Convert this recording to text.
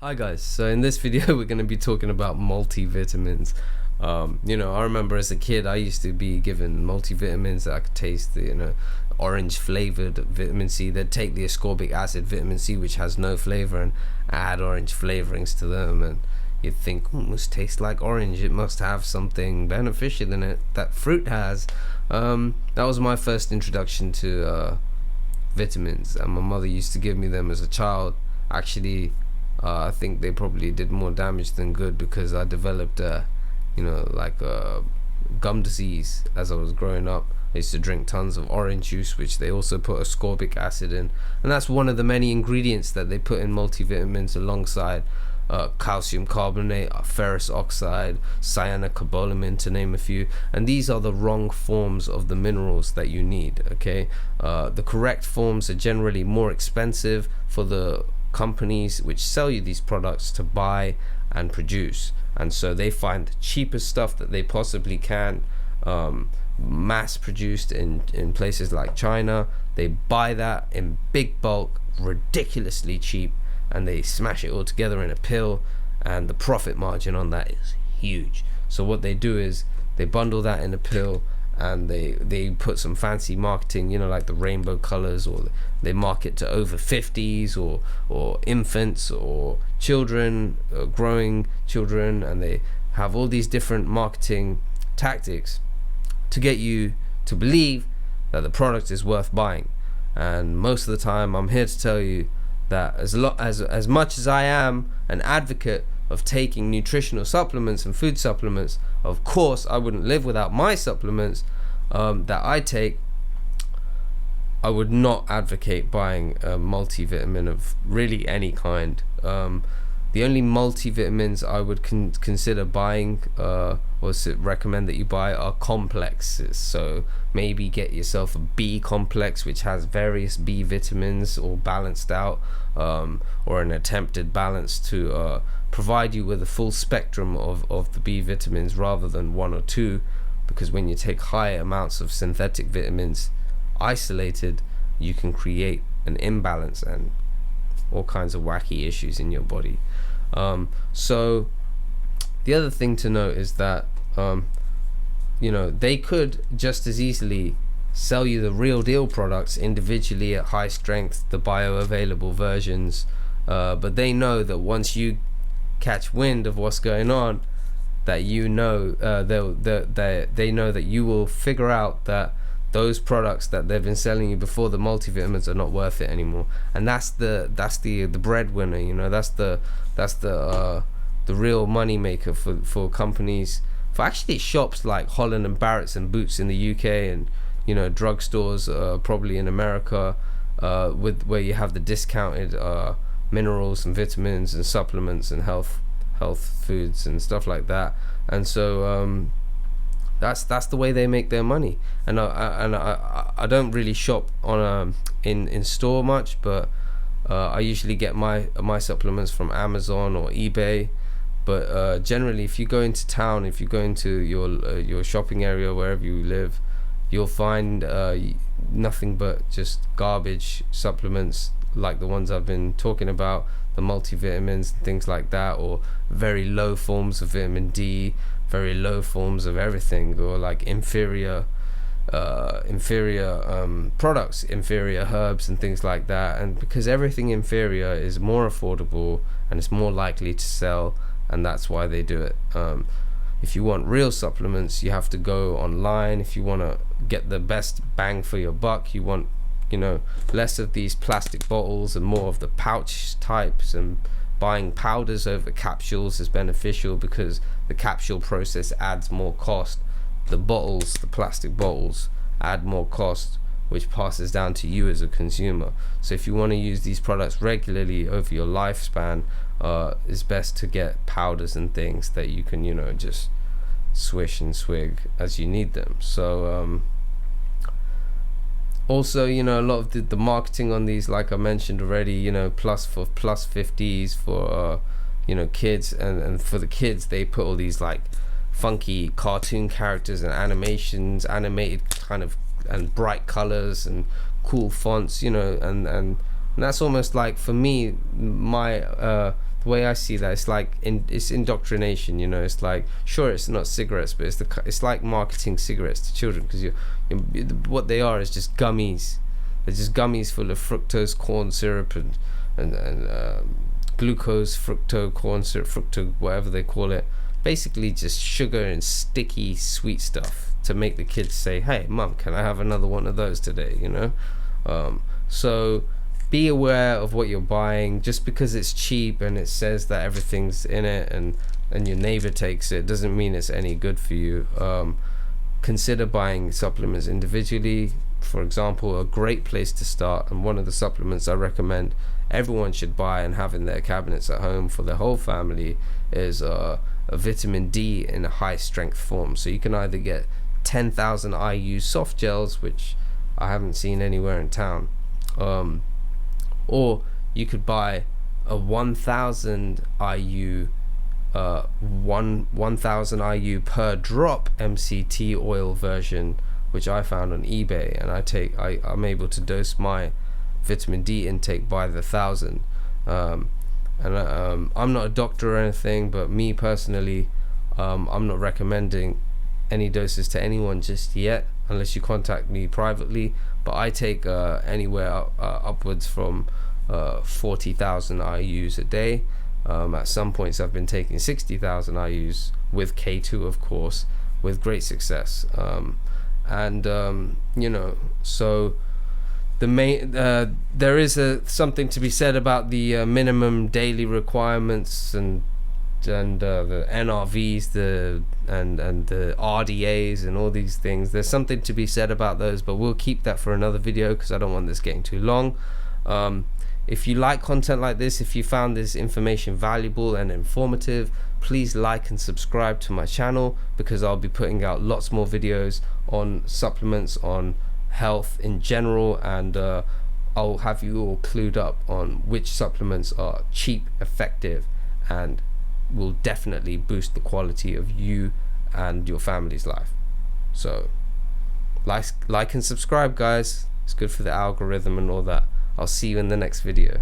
Hi guys, so in this video we're going to be talking about multivitamins. I remember as a kid I used to be given multivitamins that I could taste the, orange flavored vitamin C. They'd take the ascorbic acid vitamin C, which has no flavor, and add orange flavorings to them, and you'd think, it must taste like orange, it must have something beneficial in it that fruit has. That was my first introduction to vitamins, and my mother used to give me them as a child. Actually, I think they probably did more damage than good, because I developed gum disease as I was growing up. I used to drink tons of orange juice, which they also put ascorbic acid in, and that's one of the many ingredients that they put in multivitamins alongside calcium carbonate, ferrous oxide, cyanocobalamin, to name a few. And these are the wrong forms of the minerals that you need. Okay, the correct forms are generally more expensive for the companies which sell you these products to buy and produce, and so they find the cheapest stuff that they possibly can, mass produced in places like China. They buy that in big bulk, ridiculously cheap, and they smash it all together in a pill, and the profit margin on that is huge. So what they do is they bundle that in a pill, and they put some fancy marketing, like the rainbow colors, or they market to over 50s or infants or children, growing children, and they have all these different marketing tactics to get you to believe that the product is worth buying. And most of the time, I'm here to tell you that as much as I am an advocate of taking nutritional supplements and food supplements, of course I wouldn't live without my supplements that I take, I would not advocate buying a multivitamin of really any kind. The only multivitamins I would consider buying or recommend that you buy are complexes. So maybe get yourself a B complex, which has various B vitamins, or balanced out, or an attempted balance to provide you with a full spectrum of the B vitamins rather than one or two, because when you take high amounts of synthetic vitamins isolated, you can create an imbalance and all kinds of wacky issues in your body. So the other thing to note is that they could just as easily sell you the real deal products individually at high strength, the bioavailable versions, but they know that once you catch wind of what's going on, that they know that you will figure out that those products that they've been selling you before, the multivitamins, are not worth it anymore. And that's the breadwinner. That's the real money maker for companies, for actually shops like Holland and Barrett's and Boots in the UK, and drugstores probably in America, where you have the discounted minerals and vitamins and supplements and health foods and stuff like that. And so that's the way they make their money. And I don't really shop on in store much, but I usually get my supplements from Amazon or eBay. But generally, if you go into town, if you go into your shopping area wherever you live, you'll find nothing but just garbage supplements like the ones I've been talking about, the multivitamins and things like that, or very low forms of vitamin D, very low forms of everything, or like inferior products, inferior herbs and things like that. And because everything inferior is more affordable and it's more likely to sell, and that's why they do it. If you want real supplements, you have to go online. If you want to get the best bang for your buck, you want less of these plastic bottles and more of the pouch types, and buying powders over capsules is beneficial because the capsule process adds more cost. The plastic bottles add more cost, which passes down to you as a consumer. So if you want to use these products regularly over your lifespan, it's best to get powders and things that you can just swish and swig as you need them. So also, a lot of the marketing on these, like I mentioned already, plus 50s for kids, and for the kids they put all these like funky cartoon characters and animations, animated kind of, and bright colors and cool fonts, and that's almost like, for me, my the way I see that, it's like it's indoctrination. You know, it's like, sure, it's not cigarettes, but it's like marketing cigarettes to children, because what they are is just gummies. They're just gummies full of fructose corn syrup and glucose, fructose corn syrup, fructose whatever they call it. Basically, just sugar and sticky sweet stuff to make the kids say, "Hey, mum, can I have another one of those today?" You know, so be aware of what you're buying. Just because it's cheap and it says that everything's in it, and your neighbor takes it, doesn't mean it's any good for you. Consider buying supplements individually. For example, a great place to start, and one of the supplements I recommend everyone should buy and have in their cabinets at home for their whole family, is a vitamin D in a high strength form. So you can either get 10,000 IU soft gels, which I haven't seen anywhere in town, or you could buy a 1,000 IU 1,000 IU per drop MCT oil version, which I found on eBay, and I'm able to dose my vitamin D intake by the 1,000. I'm not a doctor or anything, but me personally, I'm not recommending any doses to anyone just yet, unless you contact me privately. But I take anywhere upwards from 40,000 IUs a day. At some points I've been taking 60,000 IUs with K2, of course, with great success. You know, so the main there is something to be said about the minimum daily requirements and the NRVs, and the RDAs and all these things. There's something to be said about those, but we'll keep that for another video because I don't want this getting too long. If you like content like this, if you found this information valuable and informative, please like and subscribe to my channel, because I'll be putting out lots more videos on supplements, on health in general, and I'll have you all clued up on which supplements are cheap, effective, and will definitely boost the quality of you and your family's life. So like and subscribe, guys. It's good for the algorithm and all that. I'll see you in the next video.